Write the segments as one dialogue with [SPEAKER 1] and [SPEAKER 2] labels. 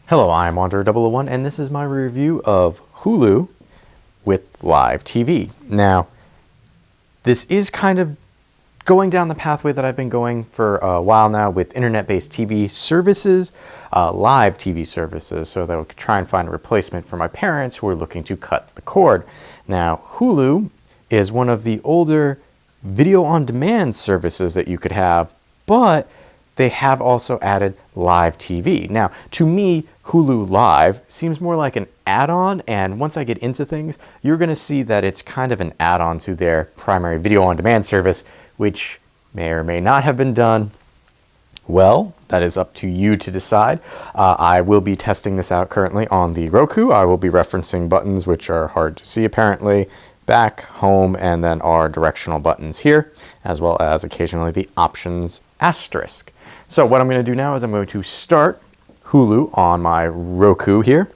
[SPEAKER 1] Hello, I'm Wanderer001 and this is my review of Hulu with Live TV. Now, this is kind of going down the pathway that I've been going for a while now with internet-based TV services, live TV services, so that we could try and find a replacement for my parents who are looking to cut the cord. Now, Hulu is one of the older video-on-demand services that you could have, but they have also added live TV. Now, to me, Hulu Live seems more like an add-on, and once I get into things, you're going to see that it's kind of an add-on to their primary video-on-demand service, which may or may not have been done. Well, that is up to you to decide. I will be testing this out currently on the Roku. I will be referencing buttons which are hard to see apparently, back, home, and then our directional buttons here, as well as occasionally the options asterisk. So what I'm going to do now is I'm going to start Hulu on my Roku here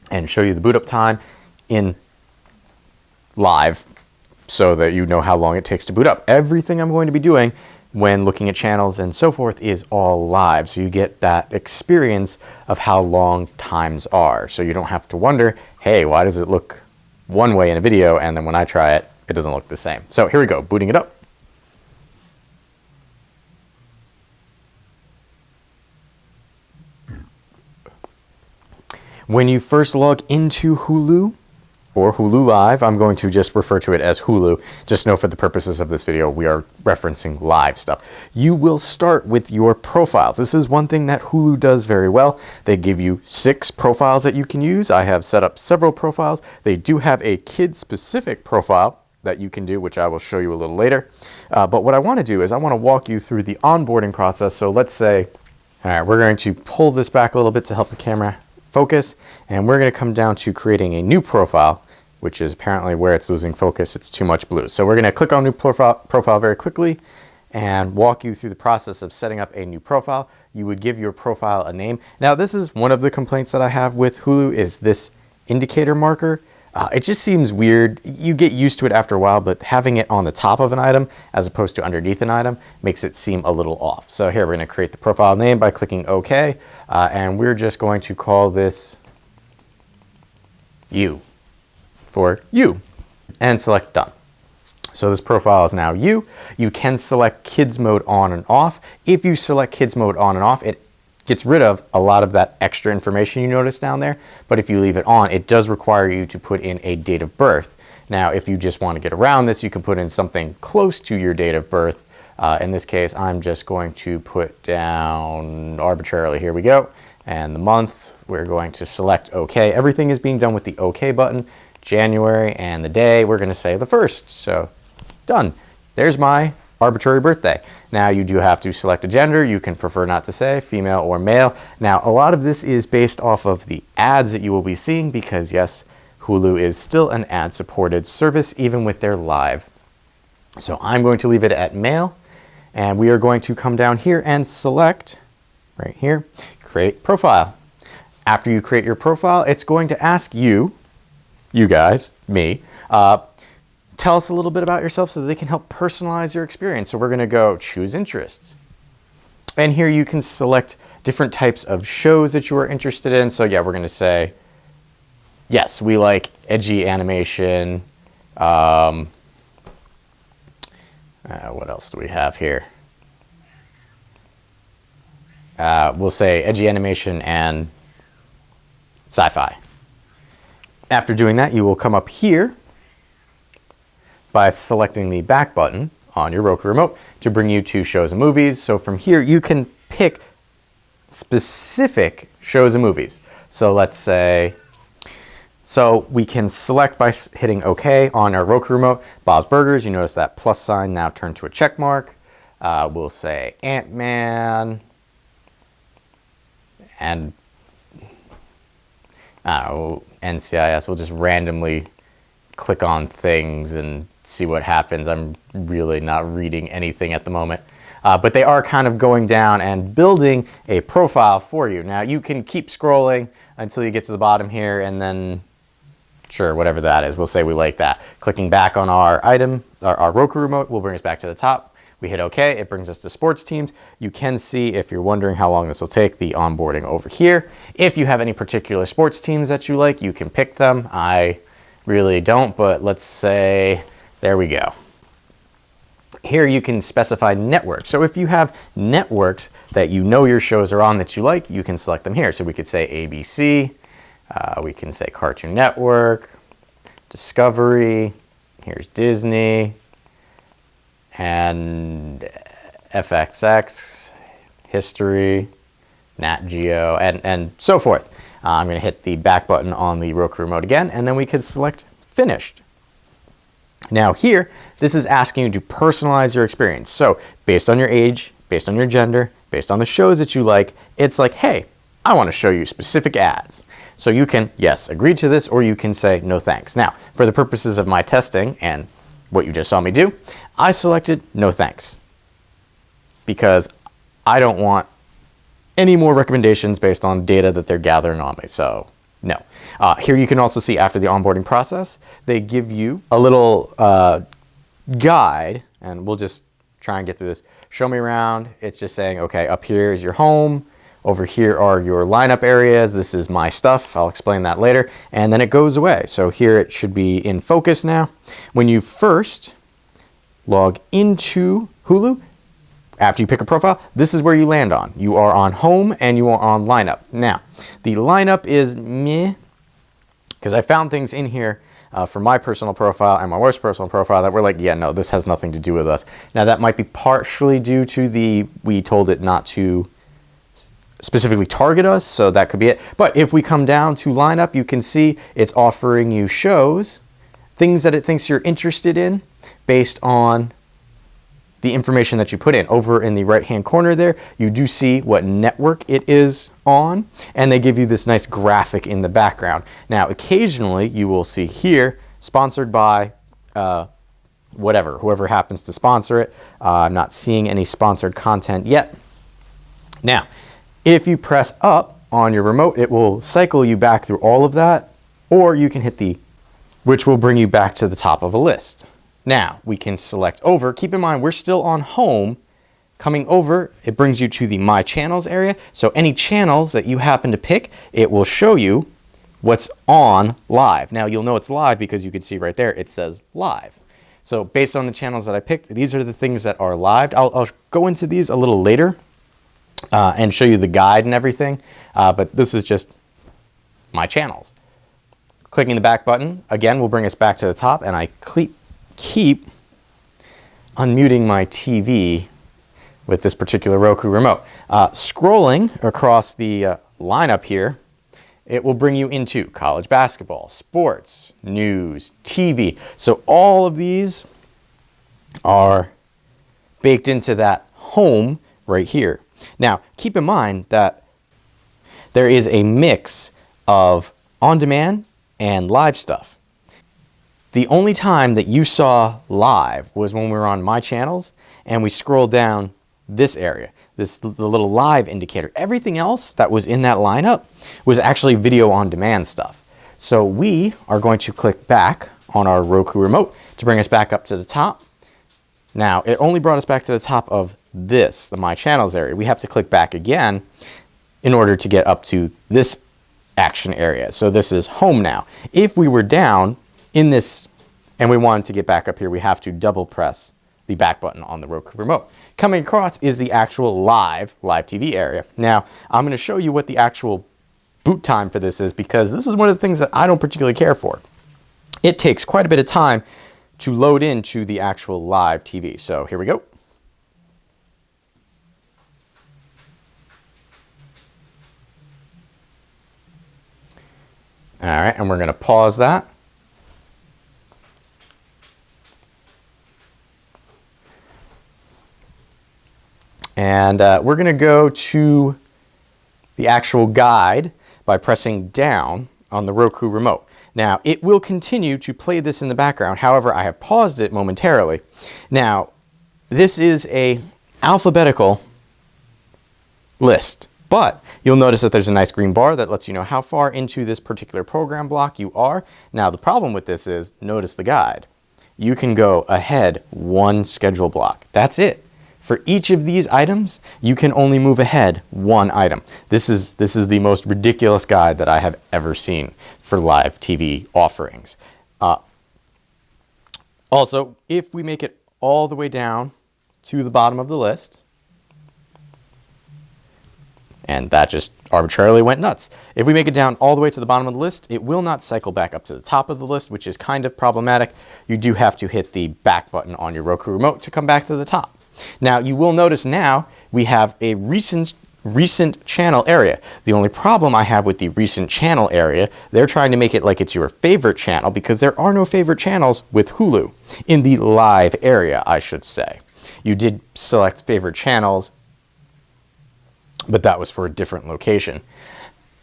[SPEAKER 1] and show you the boot up time in live so that you know how long it takes to boot up. Everything I'm going to be doing when looking at channels and so forth is all live, so you get that experience of how long times are. So you don't have to wonder, hey, why does it look one way in a video and then when I try it, it doesn't look the same. So here we go, booting it up. When you first log into Hulu or Hulu Live, I'm going to just refer to it as Hulu. Just know for the purposes of this video, we are referencing live stuff. You will start with your profiles. This is one thing that Hulu does very well. They give you 6 profiles that you can use. I have set up several profiles. They do have a kid-specific profile that you can do, which I will show you a little later. But what I want to do is I want to walk you through the onboarding process. So let's say, all right, we're going to pull this back a little bit to help the camera focus, and we're going to come down to creating a new profile, which is apparently where it's losing focus. It's too much blue. So we're going to click on new profile very quickly and walk you through the process of setting up a new profile. You would give your profile a name. Now, this is one of the complaints that I have with Hulu is this indicator marker. It just seems weird. You get used to it after a while, but having it on the top of an item as opposed to underneath an item makes it seem a little off. So here we're going to create the profile name by clicking OK, and we're just going to call this you for you and select done. So this profile is now you. You can select kids mode on and off. If you select kids mode on and off, it gets rid of a lot of that extra information you notice down there. But if you leave it on, it does require you to put in a date of birth. Now, if you just want to get around this, you can put in something close to your date of birth. In this case, I'm just going to put down arbitrarily, here we go. And the month, we're going to select OK. Everything is being done with the OK button. January, and the day, we're going to say the 1st. So done. There's my arbitrary birthday. Now you do have to select a gender. You can prefer not to say female or male. Now a lot of this is based off of the ads that you will be seeing because yes, Hulu is still an ad supported service even with their live. So I'm going to leave it at male and we are going to come down here and select right here, create profile. After you create your profile, it's going to ask you guys, me, tell us a little bit about yourself so that they can help personalize your experience. So we're going to go choose interests. And here you can select different types of shows that you are interested in. So yeah, we're going to say, yes, we like edgy animation. What else do we have here? We'll say edgy animation and sci-fi. After doing that, you will come up here by selecting the back button on your Roku remote to bring you to shows and movies. So from here, you can pick specific shows and movies. So let's say, so we can select by hitting OK on our Roku remote, Bob's Burgers. You notice that plus sign now turned to a check mark. We'll say Ant-Man and NCIS. We'll just randomly click on things and see what happens. I'm really not reading anything at the moment. But they are kind of going down and building a profile for you. Now you can keep scrolling until you get to the bottom here and then sure, whatever that is, we'll say we like that. Clicking back on our item, our Roku remote will bring us back to the top. We hit OK. It brings us to sports teams. You can see, if you're wondering how long this will take, the onboarding over here. If you have any particular sports teams that you like, you can pick them. I really don't, but let's say, there we go. Here you can specify networks. So if you have networks that you know your shows are on that you like, you can select them here. So we could say ABC, we can say Cartoon Network, Discovery, here's Disney, and FXX, History, Nat Geo, and so forth. I'm going to hit the back button on the Roku remote again, and then we could select Finished. Now here, this is asking you to personalize your experience. So based on your age, based on your gender, based on the shows that you like, it's like, hey, I want to show you specific ads. So you can, yes, agree to this, or you can say no thanks. Now, for the purposes of my testing and what you just saw me do, I selected no thanks because I don't want any more recommendations based on data that they're gathering on me. So no. Here you can also see after the onboarding process, they give you a little guide, and we'll just try and get through this. Show me around. It's just saying, okay, up here is your home. Over here are your lineup areas. This is my stuff. I'll explain that later. And then it goes away. So here it should be in focus now. When you first log into Hulu, after you pick a profile, this is where you land on. You are on home and you are on lineup. Now, the lineup is meh, because I found things in here for my personal profile and my wife's personal profile that were like, yeah, no, this has nothing to do with us. Now, that might be partially due to we told it not to specifically target us, so that could be it. But if we come down to lineup, you can see it's offering you shows, things that it thinks you're interested in based on the information that you put in. Over in the right-hand corner there, you do see what network it is on, and they give you this nice graphic in the background. Now, occasionally you will see here, sponsored by whoever happens to sponsor it. I'm not seeing any sponsored content yet. Now, if you press up on your remote, it will cycle you back through all of that, or you can hit which will bring you back to the top of a list. Now, we can select over. Keep in mind, we're still on home. Coming over, it brings you to the My Channels area. So any channels that you happen to pick, it will show you what's on live. Now, you'll know it's live because you can see right there, it says live. So based on the channels that I picked, these are the things that are live. I'll go into these a little later and show you the guide and everything. But this is just My Channels. Clicking the back button, again, will bring us back to the top, and I keep unmuting my TV with this particular Roku remote. Scrolling across the lineup here, it will bring you into college basketball, sports, news, TV. So all of these are baked into that home right here. Now, keep in mind that there is a mix of on-demand and live stuff. The only time that you saw live was when we were on My Channels and we scrolled down this area, the little live indicator. Everything else that was in that lineup was actually video on demand stuff. So we are going to click back on our Roku remote to bring us back up to the top. Now, it only brought us back to the top of this, the My Channels area. We have to click back again in order to get up to this action area. So this is home now. If we were down in this and we wanted to get back up here, we have to double press the back button on the Roku remote. Coming across is the actual live TV area. Now, I'm going to show you what the actual boot time for this is, because this is one of the things that I don't particularly care for. It takes quite a bit of time to load into the actual live TV. So here we go. All right, and we're going to pause that. And we're going to go to the actual guide by pressing down on the Roku remote. Now, it will continue to play this in the background. However, I have paused it momentarily. Now, this is a alphabetical list, but you'll notice that there's a nice green bar that lets you know how far into this particular program block you are. Now, the problem with this is, notice the guide. You can go ahead one schedule block. That's it. For each of these items, you can only move ahead one item. This is the most ridiculous guide that I have ever seen for live TV offerings. Also, if we make it all the way down to the bottom of the list, and that just arbitrarily went nuts. If we make it down all the way to the bottom of the list, it will not cycle back up to the top of the list, which is kind of problematic. You do have to hit the back button on your Roku remote to come back to the top. Now, you will notice now we have a recent channel area. The only problem I have with the recent channel area, they're trying to make it like it's your favorite channel, because there are no favorite channels with Hulu. In the live area, I should say. You did select favorite channels, but that was for a different location.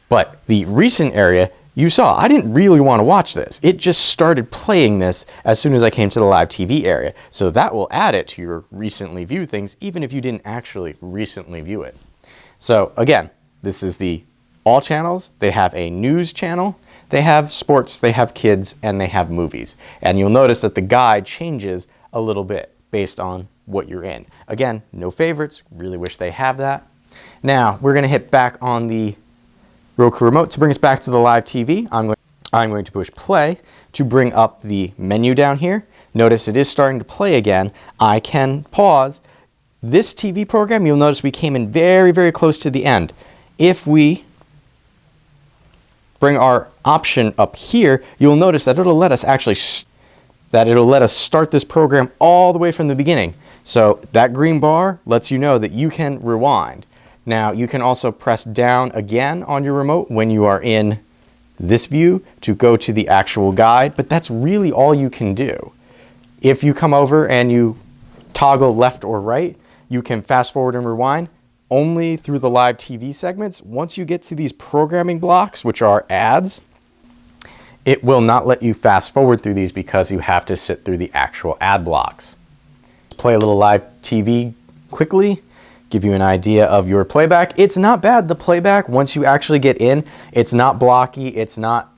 [SPEAKER 1] But the recent area, you saw, I didn't really want to watch this. It just started playing this as soon as I came to the live TV area. So that will add it to your recently viewed things, even if you didn't actually recently view it. So again, this is the all channels. They have a news channel, they have sports, they have kids, and they have movies. And you'll notice that the guide changes a little bit based on what you're in. Again, no favorites, really wish they have that. Now, we're going to hit back on the Roku remote to bring us back to the live TV. I'm going to push play to bring up the menu down here. Notice it is starting to play again. I can pause. This TV program, you'll notice we came in very, very close to the end. If we bring our option up here, you'll notice that it'll let us start this program all the way from the beginning. So that green bar lets you know that you can rewind. Now, you can also press down again on your remote when you are in this view to go to the actual guide, but that's really all you can do. If you come over and you toggle left or right, you can fast forward and rewind only through the live TV segments. Once you get to these programming blocks, which are ads, it will not let you fast forward through these because you have to sit through the actual ad blocks. Play a little live TV quickly, give you an idea of your playback. It's not bad, the playback, once you actually get in. It's not blocky, it's not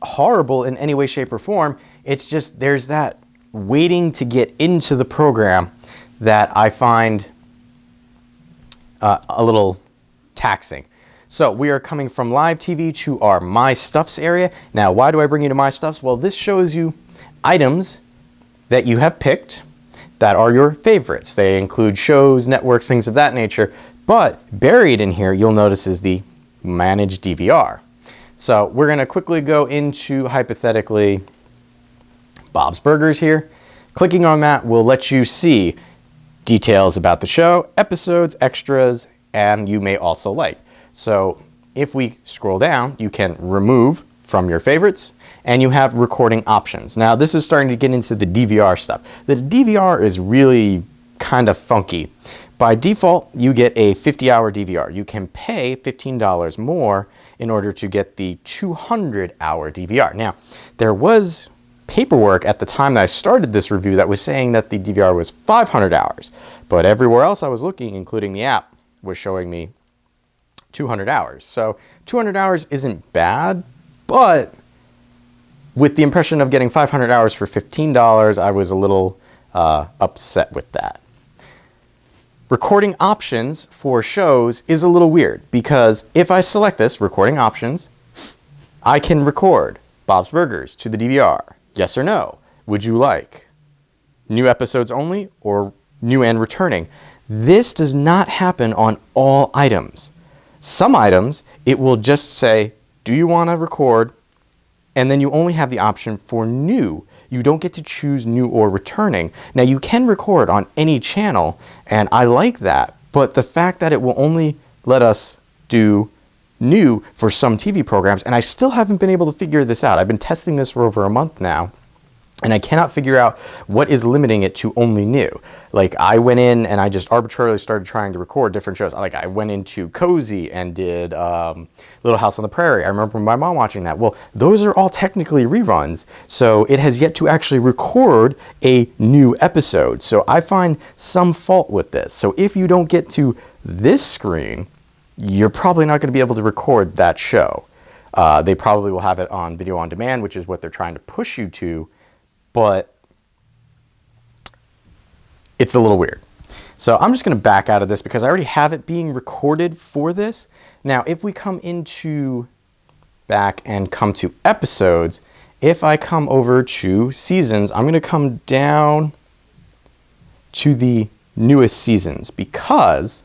[SPEAKER 1] horrible in any way, shape, or form. It's just there's that waiting to get into the program that I find a little taxing. So we are coming from live TV to our My Stuffs area. Now, why do I bring you to My Stuffs? Well, this shows you items that you have picked that are your favorites. They include shows, networks, things of that nature. But buried in here, you'll notice is the Manage DVR. So we're going to quickly go into, hypothetically, Bob's Burgers here. Clicking on that will let you see details about the show, episodes, extras, and you may also like. So if we scroll down, you can remove from your favorites, and you have recording options. Now, this is starting to get into the DVR stuff. The DVR is really kind of funky. By default, you get a 50-hour DVR. You can pay $15 more in order to get the 200-hour DVR. Now, there was paperwork at the time that I started this review that was saying that the DVR was 500 hours, but everywhere else I was looking, including the app, was showing me 200 hours. So 200 hours isn't bad, but with the impression of getting 500 hours for $15, I was a little upset with that. Recording options for shows is a little weird because if I select this, recording options, I can record Bob's Burgers to the DVR. Yes or no? Would you like new episodes only or new and returning? This does not happen on all items. Some items, it will just say, do you want to record? And then you only have the option for new. You don't get to choose new or returning. Now, you can record on any channel, and I like that. But the fact that it will only let us do new for some TV programs, and I still haven't been able to figure this out. I've been testing this for over a month now, and I cannot figure out what is limiting it to only new. Like, I went in and I just arbitrarily started trying to record different shows. Like, I went into Cozy and did Little House on the Prairie. I remember my mom watching that. Well, those are all technically reruns, so it has yet to actually record a new episode. So I find some fault with this. So if you don't get to this screen, you're probably not going to be able to record that show. They probably will have it on video on demand, which is what they're trying to push you to, but it's a little weird. So I'm just going to back out of this because I already have it being recorded for this. Now, if we come into back and come to episodes, if I come over to seasons, I'm going to come down to the newest seasons because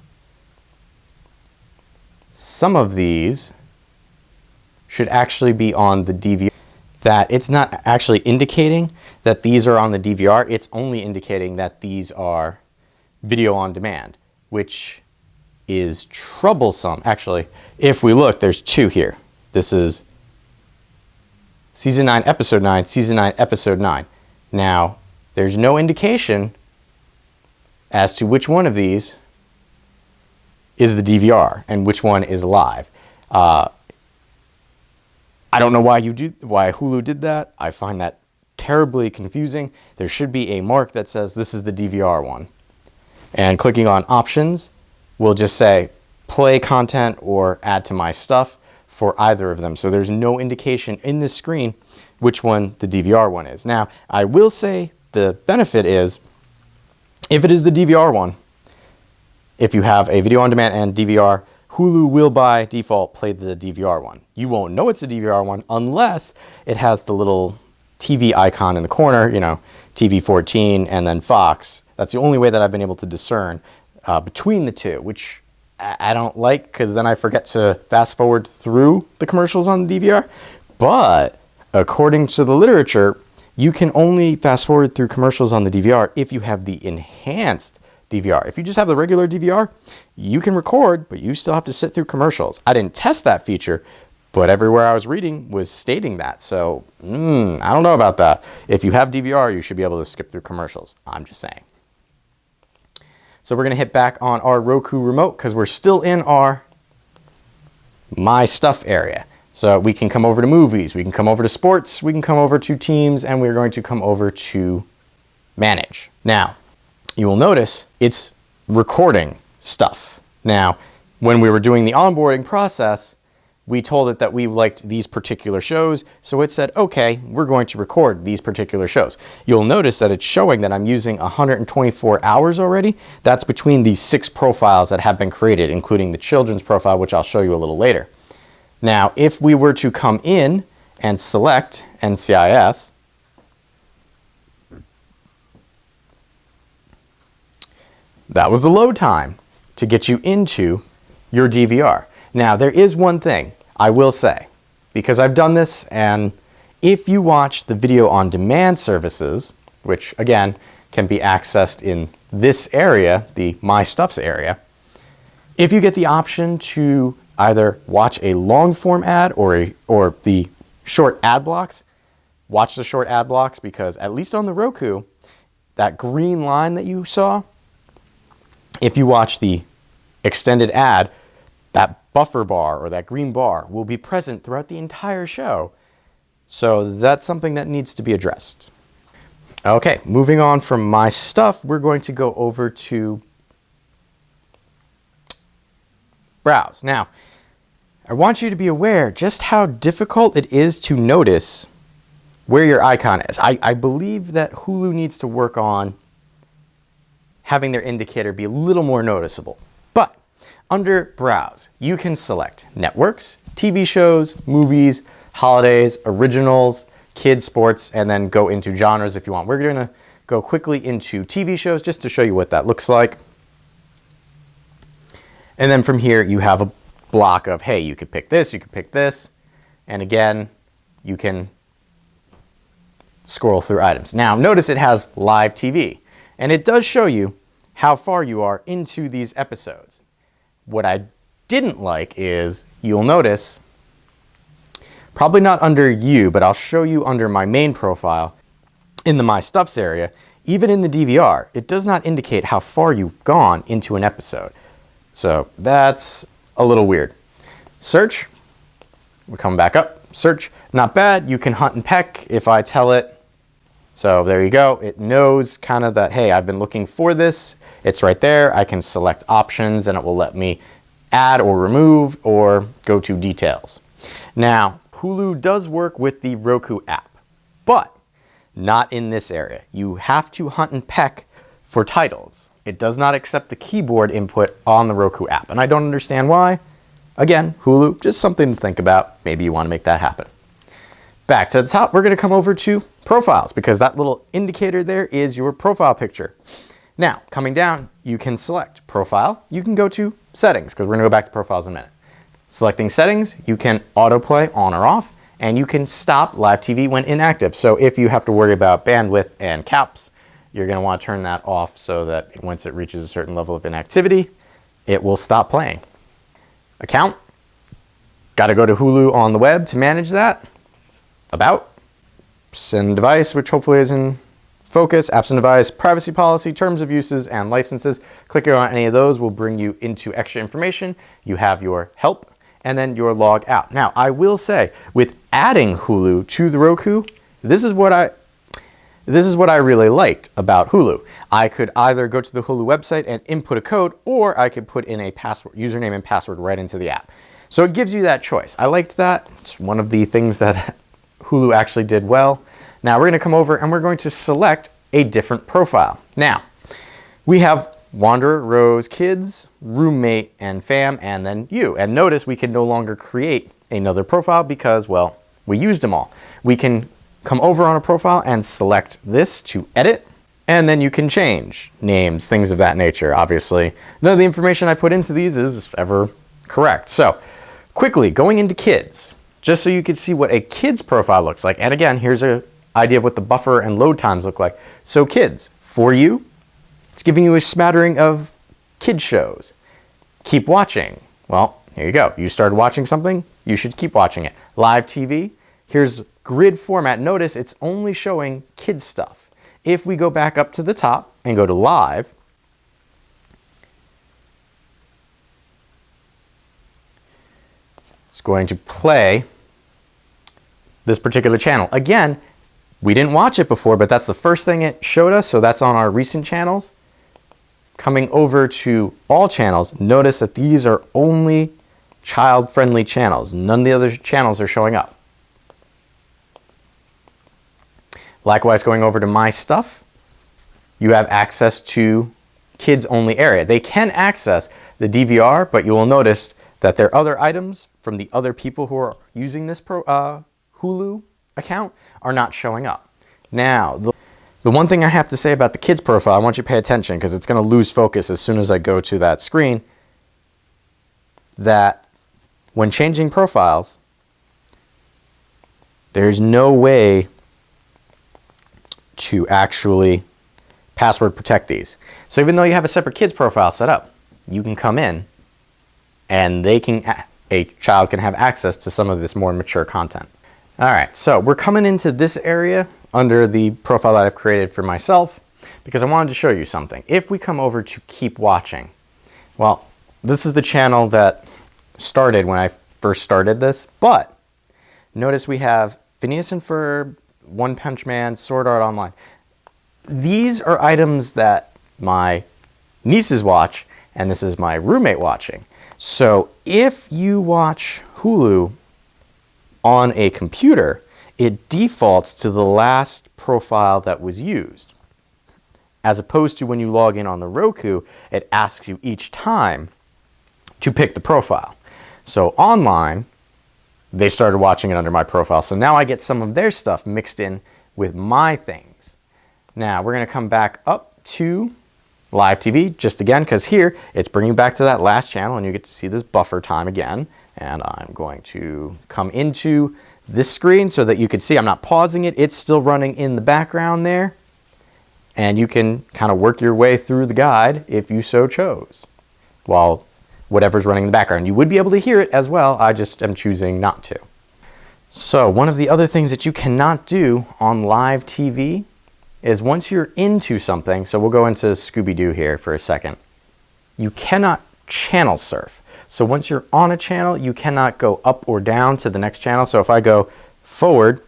[SPEAKER 1] some of these should actually be on the DVR. That it's not actually indicating that these are on the DVR, it's only indicating that these are video on demand, which is troublesome. Actually, if we look, there's two here. This is Season 9, Episode 9, Season 9, Episode 9. Now, there's no indication as to which one of these is the DVR and which one is live. I don't know why Hulu did that. I find that terribly confusing. There should be a mark that says this is the DVR one. And clicking on options will just say play content or add to my stuff for either of them. So there's no indication in this screen which one the DVR one is. Now, I will say the benefit is if it is the DVR one, if you have a video on demand and DVR, Hulu will by default play the DVR one. You won't know it's a DVR one unless it has the little TV icon in the corner, you know, TV 14 and then Fox. That's the only way that I've been able to discern between the two, which I don't like because then I forget to fast forward through the commercials on the DVR. But according to the literature, you can only fast forward through commercials on the DVR if you have the enhanced DVR. If you just have the regular DVR, you can record, but you still have to sit through commercials. I didn't test that feature, but everywhere I was reading was stating that. So, I don't know about that. If you have DVR, you should be able to skip through commercials. I'm just saying. So we're going to hit back on our Roku remote because we're still in our My Stuff area. So we can come over to movies, we can come over to sports, we can come over to teams, and we're going to come over to manage. Now, you will notice it's recording stuff. Now, when we were doing the onboarding process, we told it that we liked these particular shows, so it said, okay, we're going to record these particular shows. You'll notice that it's showing that I'm using 124 hours already. That's between these 6 profiles that have been created, including the children's profile, which I'll show you a little later. Now, if we were to come in and select NCIS, that was the load time to get you into your DVR. Now, there is one thing I will say, because I've done this, and if you watch the video on demand services, which again can be accessed in this area, the My Stuffs area, if you get the option to either watch a long form ad or the short ad blocks, watch the short ad blocks, because at least on the Roku, that green line that you saw, if you watch the extended ad, that buffer bar or that green bar will be present throughout the entire show. So that's something that needs to be addressed. Okay, moving on from My Stuff, we're going to go over to Browse. Now, I want you to be aware just how difficult it is to notice where your icon is. I believe that Hulu needs to work on having their indicator be a little more noticeable. But under Browse, you can select networks, TV shows, movies, holidays, originals, kids, sports, and then go into genres if you want. We're going to go quickly into TV shows just to show you what that looks like. And then from here, you have a block of, hey, you could pick this, you could pick this. And again, you can scroll through items. Now, notice it has live TV. And it does show you how far you are into these episodes. What I didn't like is, you'll notice, probably not under you, but I'll show you under my main profile, in the My Stuffs area, even in the DVR, it does not indicate how far you've gone into an episode. So that's a little weird. Search, we're coming back up. Search, not bad. You can hunt and peck if I tell it. So there you go. It knows kind of that, hey, I've been looking for this. It's right there. I can select options and it will let me add or remove or go to details. Now, Hulu does work with the Roku app, but not in this area. You have to hunt and peck for titles. it does not accept the keyboard input on the Roku app. And I don't understand why. Again, Hulu, just something to think about. Maybe you want to make that happen. Back to the top, we're going to come over to profiles because that little indicator there is your profile picture. Now, coming down, you can select profile. You can go to settings because we're going to go back to profiles in a minute. Selecting settings, you can autoplay on or off, and you can stop live TV when inactive. So if you have to worry about bandwidth and caps, you're going to want to turn that off so that once it reaches a certain level of inactivity, it will stop playing. Account, got to go to Hulu on the web to manage that. About, apps and device, which hopefully is in focus, apps and device, privacy policy, terms of uses, and licenses. Clicking on any of those will bring you into extra information. You have your help and then your log out. Now, I will say, with adding Hulu to the Roku, this is what I really liked about Hulu. I could either go to the Hulu website and input a code, or I could put in a password, username and password right into the app. So it gives you that choice. I liked that. It's one of the things that Hulu actually did well. Now we're going to come over and we're going to select a different profile. Now, we have Wanderer, Rose, Kids, Roommate, and Fam, and then you. And notice we can no longer create another profile because, well, we used them all. We can come over on a profile and select this to edit, and then you can change names, things of that nature. Obviously, none of the information I put into these is ever correct. So quickly going into Kids, just so you can see what a Kids profile looks like. And again, here's an idea of what the buffer and load times look like. So Kids, for you, it's giving you a smattering of kids shows. Keep watching. Well, here you go. You started watching something, you should keep watching it. Live TV, here's grid format. Notice it's only showing kids stuff. If we go back up to the top and go to live, it's going to play this particular channel. Again, we didn't watch it before, but that's the first thing it showed us, so that's on our recent channels. Coming over to all channels, notice that these are only child-friendly channels. None of the other channels are showing up. Likewise, going over to My Stuff, you have access to kids-only area. They can access the DVR, but you will notice that their other items from the other people who are using this Hulu account are not showing up. Now, the one thing I have to say about the kids profile, I want you to pay attention because it's going to lose focus as soon as I go to that screen, that when changing profiles, there's no way to actually password protect these. So even though you have a separate kids profile set up, you can come in and a child can have access to some of this more mature content. All right, so we're coming into this area under the profile that I've created for myself because I wanted to show you something. If we come over to keep watching, well, this is the channel that started when I first started this, but notice we have Phineas and Ferb, One Punch Man, Sword Art Online. These are items that my nieces watch, and this is my roommate watching. So if you watch Hulu on a computer, it defaults to the last profile that was used. As opposed to when you log in on the Roku, it asks you each time to pick the profile. So online, they started watching it under my profile. So now I get some of their stuff mixed in with my things. Now we're going to come back up to Live TV, just again, because here it's bringing back to that last channel and you get to see this buffer time again. And I'm going to come into this screen so that you can see I'm not pausing it. It's still running in the background there. And you can kind of work your way through the guide if you so chose, while whatever's running in the background. You would be able to hear it as well. I just am choosing not to. So one of the other things that you cannot do on live TV is once you're into something, so we'll go into Scooby-Doo here for a second, you cannot channel surf. So once you're on a channel, you cannot go up or down to the next channel. So if I go forward,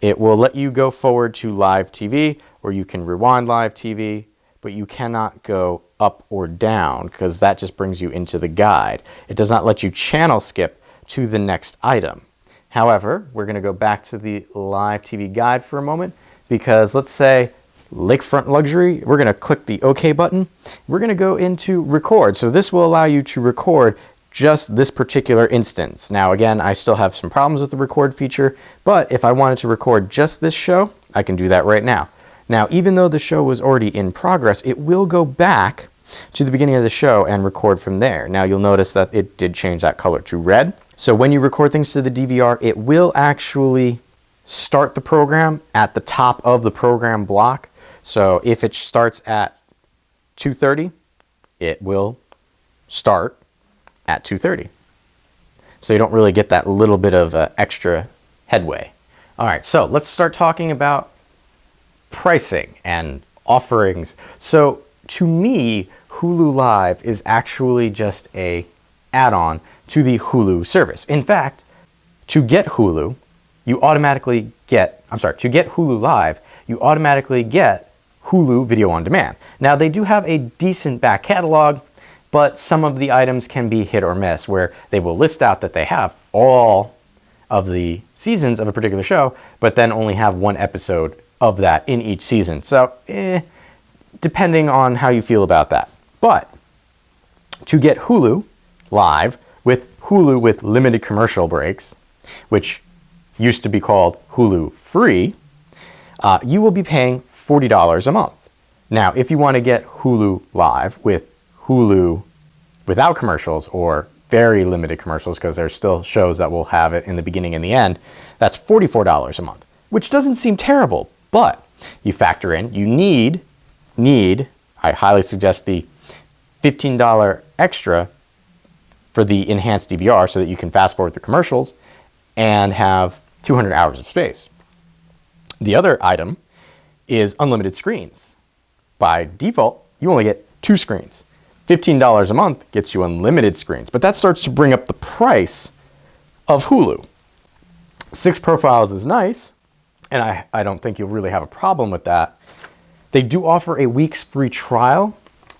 [SPEAKER 1] it will let you go forward to live TV, or you can rewind live TV, but you cannot go up or down because that just brings you into the guide. It does not let you channel skip to the next item. However, we're going to go back to the live TV guide for a moment because let's say Lakefront Luxury, we're going to click the OK button. We're going to go into record. So this will allow you to record just this particular instance. Now again, I still have some problems with the record feature, but if I wanted to record just this show, I can do that right now. Now, even though the show was already in progress, it will go back to the beginning of the show and record from there. Now you'll notice that it did change that color to red. So when you record things to the DVR, it will actually start the program at the top of the program block. So if it starts at 2:30, it will start at 2:30. So you don't really get that little bit of extra headway. All right, so let's start talking about pricing and offerings. So to me, Hulu Live is actually just a add-on to the Hulu service. In fact, to get Hulu, you automatically get, to get Hulu Live, you automatically get Hulu Video on Demand. Now they do have a decent back catalog, but some of the items can be hit or miss, where they will list out that they have all of the seasons of a particular show, but then only have one episode of that in each season. So, depending on how you feel about that. But to get Hulu Live with Hulu with limited commercial breaks, which used to be called Hulu Free, you will be paying $40 a month. Now, if you want to get Hulu Live with Hulu without commercials or very limited commercials, because there's still shows that will have it in the beginning and the end, that's $44 a month, which doesn't seem terrible, but you factor in, you need, I highly suggest the $15 extra for the enhanced DVR so that you can fast forward the commercials and have 200 hours of space. The other item is unlimited screens. By default, you only get 2 screens. $15 a month gets you unlimited screens, but that starts to bring up the price of Hulu. 6 profiles is nice, and I don't think you'll really have a problem with that. They do offer a week's free trial.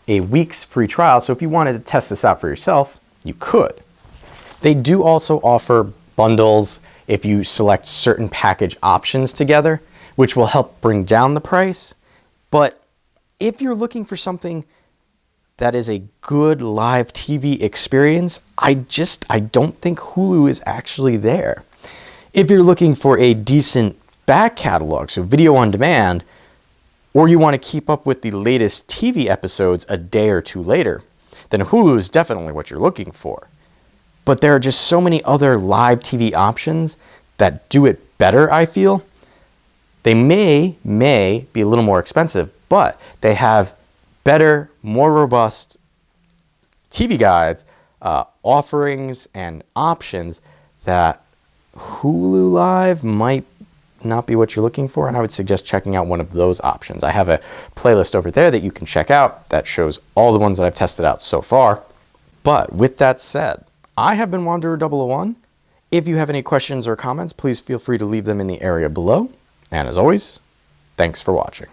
[SPEAKER 1] So if you wanted to test this out for yourself, you could. They do also offer bundles if you select certain package options together, which will help bring down the price. But if you're looking for something that is a good live TV experience, I don't think Hulu is actually there. If you're looking for a decent back catalog, so video on demand, or you want to keep up with the latest TV episodes a day or two later, then Hulu is definitely what you're looking for. But there are just so many other live TV options that do it better, I feel. They may be a little more expensive, but they have better, more robust TV guides, offerings, and options that Hulu Live might not be what you're looking for, and I would suggest checking out one of those options. I have a playlist over there that you can check out that shows all the ones that I've tested out so far. But with that said, I have been Wanderer001. If you have any questions or comments, please feel free to leave them in the area below. And as always, thanks for watching.